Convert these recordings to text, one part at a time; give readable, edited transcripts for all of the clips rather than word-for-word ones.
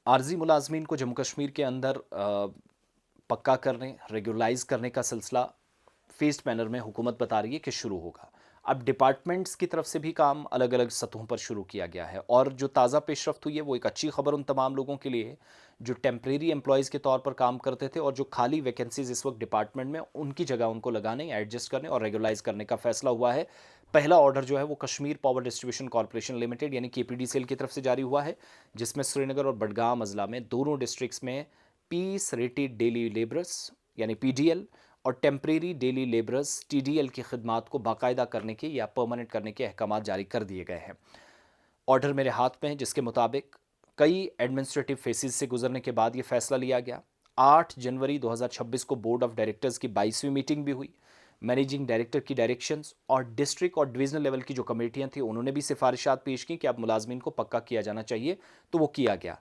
आर्जी मुलाजमीन को जम्मू कश्मीर के अंदर पक्का करने, रेगुलराइज करने का सिलसिला फेस्ड मैनर में हुकूमत बता रही है कि शुरू होगा। अब डिपार्टमेंट्स की तरफ से भी काम अलग अलग सतहों पर शुरू किया गया है, और जो ताज़ा पेशरफ्त हुई है वो एक अच्छी खबर उन तमाम लोगों के लिए है जो टेम्परेरी एम्प्लॉयज़ के तौर पर काम करते थे, और जो खाली वैकेंसीज इस वक्त डिपार्टमेंट में उनकी जगह उनको लगाने, एडजस्ट करने और रेगुलाइज करने का फैसला हुआ है। पहला ऑर्डर जो है वो Kashmir power distribution corporation limited यानी KPDCL की तरफ से जारी हुआ है, जिसमें श्रीनगर और बडगाम अजला में दोनों डिस्ट्रिक्ट्स में पीस रेटेड डेली लेबरर्स यानी PDL और टेम्परेरी डेली लेबरर्स TDL की खिदमात को बाकायदा करने के या परमानेंट करने के अहकाम जारी कर दिए गए हैं। ऑर्डर मेरे हाथ में है, जिसके मुताबिक कई एडमिनिस्ट्रेटिव फेसिस से गुजरने के बाद ये फैसला लिया गया। 8 जनवरी 2026 को बोर्ड ऑफ डायरेक्टर्स की 22वीं मीटिंग भी हुई। मैनेजिंग डायरेक्टर की डायरेक्शंस और डिस्ट्रिक्ट और डिवीजनल लेवल की जो कमेटियां थी उन्होंने भी सिफारिशात पेश की कि अब मुलाजमीन को पक्का किया जाना चाहिए, तो वो किया गया।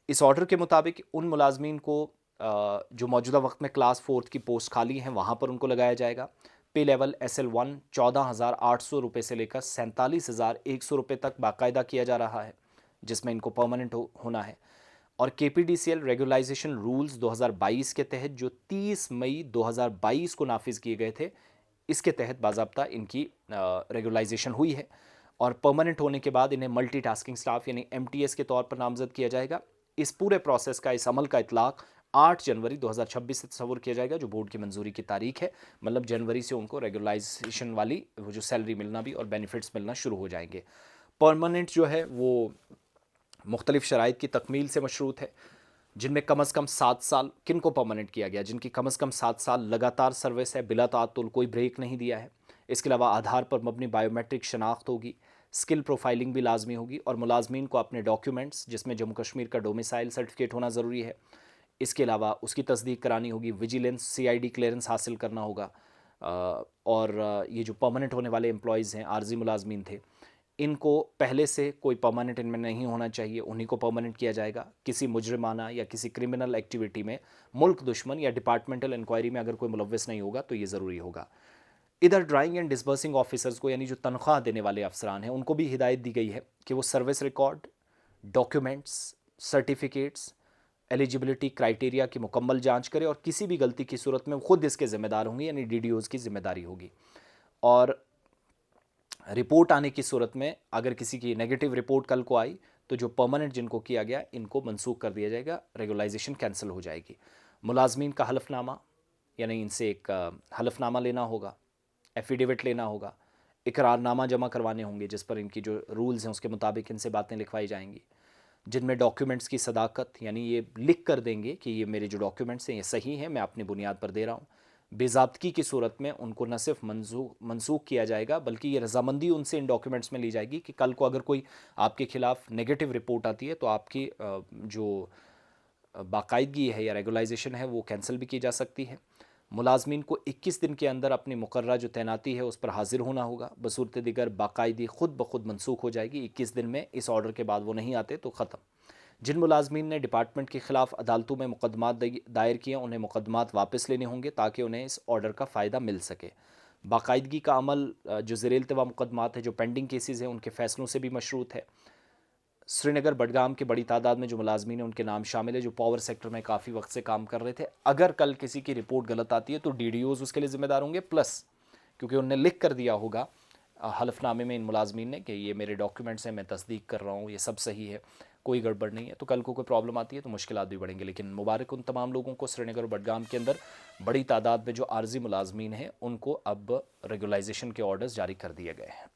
इस ऑर्डर के मुताबिक उन मुलाजमीन को जो मौजूदा वक्त में क्लास 4 की पोस्ट खाली हैं वहाँ पर उनको लगाया जाएगा। पे लेवल SL1 14,800 रुपये से लेकर 47,100 रुपये तक बाकायदा किया जा रहा है, जिसमें इनको परमानेंट होना है। और KPDCL रेगुलाइजेशन रूल्स 2022 के तहत जो 30 मई 2022 को नाफिज किए गए थे, इसके तहत बाज़ाब्ता इनकी रेगुलाइजेशन हुई है, और परमानेंट होने के बाद इन्हें मल्टीटास्किंग स्टाफ यानी MTS के तौर पर नामजद किया जाएगा। इस पूरे प्रोसेस का, इस अमल का इतलाक 8 जनवरी 2026 से तस्वुर किया जाएगा, जो बोर्ड की मंजूरी की तारीख है। मतलब जनवरी से उनको रेगुलाइजेशन वाली वो जो सैलरी मिलना भी और बेनिफिट्स मिलना शुरू हो जाएंगे। परमानेंट जो है वो मुख्तलिफ शराइत की तकमील से मशरूत है, जिनमें कम अज़ कम 7 साल किन को परमानेंट किया गया, जिनकी कम अज़ कम 7 साल लगातार सर्विस है, बिला तातुल कोई ब्रेक नहीं दिया है। इसके अलावा आधार पर मबनी बायोमेट्रिक शनाख्त होगी, स्किल प्रोफाइलिंग भी लाजमी होगी, और मुलाजमीन को अपने डॉक्यूमेंट्स जिसमें जम्मू कश्मीर का डोमिसाइल सर्टिफिकेट होना ज़रूरी है, इसके अलावा उसकी तस्दीक करानी होगी, विजिलेंस CID क्लियरेंस हासिल करना होगा। और ये जो परमानेंट होने वाले एम्प्लॉयज़ हैं, आर्जी मुलाजमीन थे, इनको पहले से कोई परमानेंट इनमें नहीं होना चाहिए, उन्हीं को परमानेंट किया जाएगा। किसी मुजरिमाना या किसी क्रिमिनल एक्टिविटी में, मुल्क दुश्मन या डिपार्टमेंटल इंक्वायरी में अगर कोई मुलव्वस नहीं होगा तो ये ज़रूरी होगा। इधर ड्राइंग एंड डिसबर्सिंग ऑफिसर्स को यानी जो तनख्वाह देने वाले अफसरान हैं उनको भी हिदायत दी गई है कि वो service record, documents, certificates, eligibility criteria की मुकम्मल जांच करें, और किसी भी गलती की सूरत में खुद इसके ज़िम्मेदार होंगे, यानी DDOs की जिम्मेदारी होगी। और रिपोर्ट आने की सूरत में अगर किसी की नेगेटिव रिपोर्ट कल को आई तो जो परमानेंट जिनको किया गया इनको मनसूख कर दिया जाएगा, रेगुलाइजेशन कैंसिल हो जाएगी। मुलाजमीन का हलफनामा यानी इनसे एक हलफनामा लेना होगा, एफिडेविट लेना होगा, इकरारनामा जमा करवाने होंगे जिस पर इनकी जो रूल्स हैं उसके मुताबिक इनसे बातें लिखवाई जाएंगी, जिनमें डॉक्यूमेंट्स की सदाकत यानी ये लिख कर देंगे कि ये मेरे जो डॉक्यूमेंट्स हैं ये सही हैं, मैं अपनी बुनियाद पर दे रहा हूँ। बेज़ाब्तगी की सूरत में उनको न सिर्फ मनसूख किया जाएगा, बल्कि ये रजामंदी उनसे इन डॉक्यूमेंट्स में ली जाएगी कि कल को अगर कोई आपके खिलाफ नेगेटिव रिपोर्ट आती है तो आपकी जो बाकायदगी है या रेगुलाइजेशन है वो कैंसिल भी की जा सकती है। मुलाजमीन को 21 दिन के अंदर अपनी मुकर्रा जो तैनाती है उस पर हाजिर होना होगा, बसूरत दिगर बाकायदी खुद ब खुद मनसूख हो जाएगी 21 दिन में। इस ऑर्डर के बाद वो नहीं आते तो ख़त्म। जिन मुलाजमीन ने डिपार्टमेंट के खिलाफ अदालतों में मुकदमात दायर किए उन्हें मुकदमात वापस लेने होंगे ताकि उन्हें इस ऑर्डर का फ़ायदा मिल सके। बाकायदगी का अमल जो ज़ेर इल्तवा मुकदमात है, जो पेंडिंग केसेस हैं, उनके फ़ैसलों से भी मशरूत है। श्रीनगर बडगाम की बड़ी तादाद में जो मुलाजमीन हैं उनके नाम शामिल है, जो पावर सेक्टर में काफ़ी वक्त से काम कर रहे थे। अगर कल किसी की रिपोर्ट गलत आती है तो DDOs उसके लिए ज़िम्मेदार होंगे, प्लस क्योंकि उनने लिख कर दिया होगा हलफनामे में इन मुलाजमीन ने कि ये मेरे डॉक्यूमेंट्स हैं, मैं तस्दीक कर रहा हूँ, ये सब सही है, कोई गड़बड़ नहीं है, तो कल को कोई प्रॉब्लम आती है तो मुश्किलात भी बढ़ेंगे। लेकिन मुबारक उन तमाम लोगों को, श्रीनगर और बडगाम के अंदर बड़ी तादाद में जो आर्जी मुलाजमीन हैं उनको अब रेगुलाइजेशन के ऑर्डर्स जारी कर दिए गए हैं।